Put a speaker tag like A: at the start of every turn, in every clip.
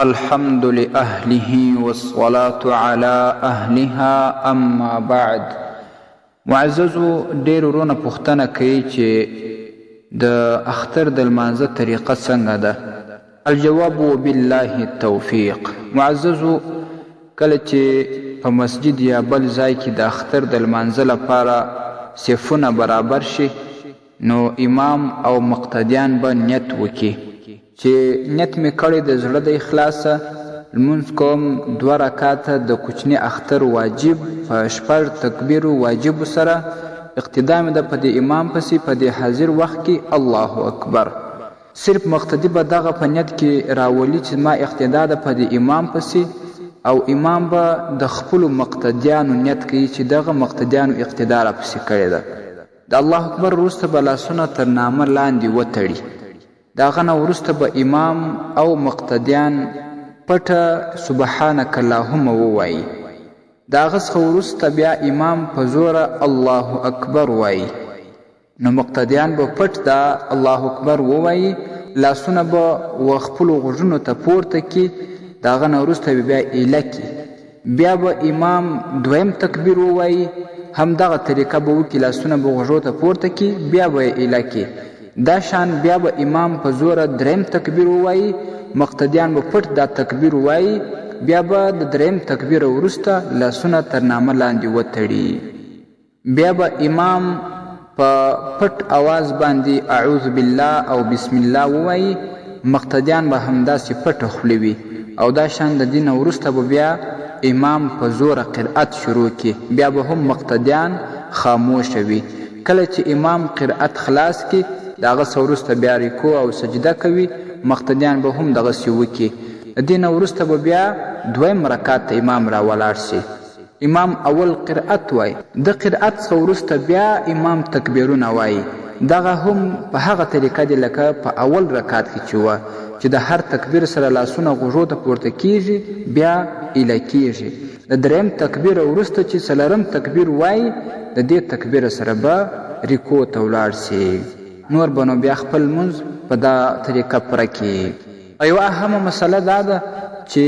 A: الحمد لأهله والصلاة على أهلها أما بعد. معززو ډیر ورونه پوښتنه کوي چې د اختر د لمانځه طریقه څنګه ده. الجواب وبالله التوفیق. معززو کله چې په مسجد یا بل ځای کې د اختر د لمانځه لپاره صفونه برابر شي نو امام او مقتدیان به نیت وکړي چې نیت مې کړی د زړه د اخلاصه لمونځ کوم 2 رکعاته د کوچني اختر واجب په 6 تکبیرو واجب سره اقتدا مې ده په دې امام پسې په دې حاضر وخت کې الله اکبر. صرف مقتدی به دغه په نیت کې راولي چې ما اقتدا ده په دې امام پسې او امام به د خپلو مقتدیانو نیت کوي چې دغه مقتدیانو اقتدا را پسې کړې ده. د الله اکبر وروسته به لاسونه تر نامه لاندې وتړي. د هغه نه وروسته به امام او مقتدیان پټه سبحانک اللهم ووایي. د هغه څخه وروسته بیا امام په زوره الله اکبر وایي. نو مقتدیان به پټ دا الله اکبر ووایي، لاسونه به و خپلو غوږونو ته پورته کړي. د هغه نه وروسته بیا ایله کړي. بیا به امام 2 تکبیر ووایي، همدغه طریقه به وکړي، لاسونه به غوږو ته پورته کړي، بیا به یې ایله کړي. دا شان بیا به امام په زوره 3 تکبیر ووایي، مقتدیان به پټ دا تکبیر ووایي، بیا به د 3 تکبیر وروسته لاسونه تر نامه لاندې وتړي. بیا به امام په پټ اواز باندې اعوذ بالله او بسم الله ووایي، مقتدیان به همداسې پټه خوله وي. او دا شان د دې نه وروسته به بیا امام په زوره قرأت شروع کړي، بیا به هم مقتدیان خاموشه وي. کله چې امام قرأت خلاص کړي د هغه څه وروسته بیا رکوع او سجده کوي، مقتدیان به هم دغسې وکړي. د دې نه وروسته به بیا 2 رکعت ته امام راولاړ شي. امام اول قرأت وایي، د قرأت څخه وروسته بیا امام تکبیرونه وایي. دغه هم په هغه طریقه دی لکه په اول رکعت کې چې وه، چې د هر تکبیر سره لاسونه غوږو ته پورته کیږي بیا ایله کیږي. د 3 تکبیر وروسته چې 4 تکبیر وایي، د دې تکبیر سره به رکوع ته ولاړ شي. نور به نو بیا خپل لمونځ په دا طریقه پوره کړي. یوه اهمه مسله دا ده چې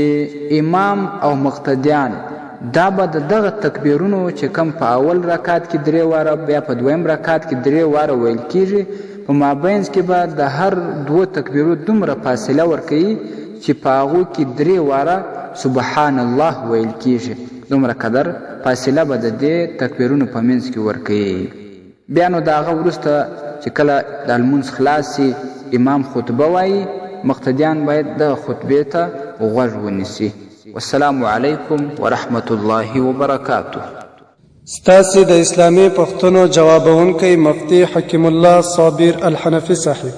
A: امام او مقتدیان دا به د دغه تکبیرونو چې کم په اول رکعت کې 3 واره بیا په 2 رکعت کې 3 واره ویل کیږي، په مابینځ کې به د هر 2 تکبیرو دومره فاصله ورکوي چې په هغو کې 3 واره سبحان الله ویل کیږي. دومره قدر فاصله به د دې تکبیرونو په منځ کې ورکوي. بیا نو د هغه وروسته چې کله د لمونځ خلاص سي امام خطبه وایي، مقتدیان باید د خطبې ته غوږ ونیسي. والسلام علیکم ورحمة الله وبرکاته.
B: ستاسې د اسلامي پوښتنو جوابونکی مفتي حکیم الله صابر الحنفي صاحب.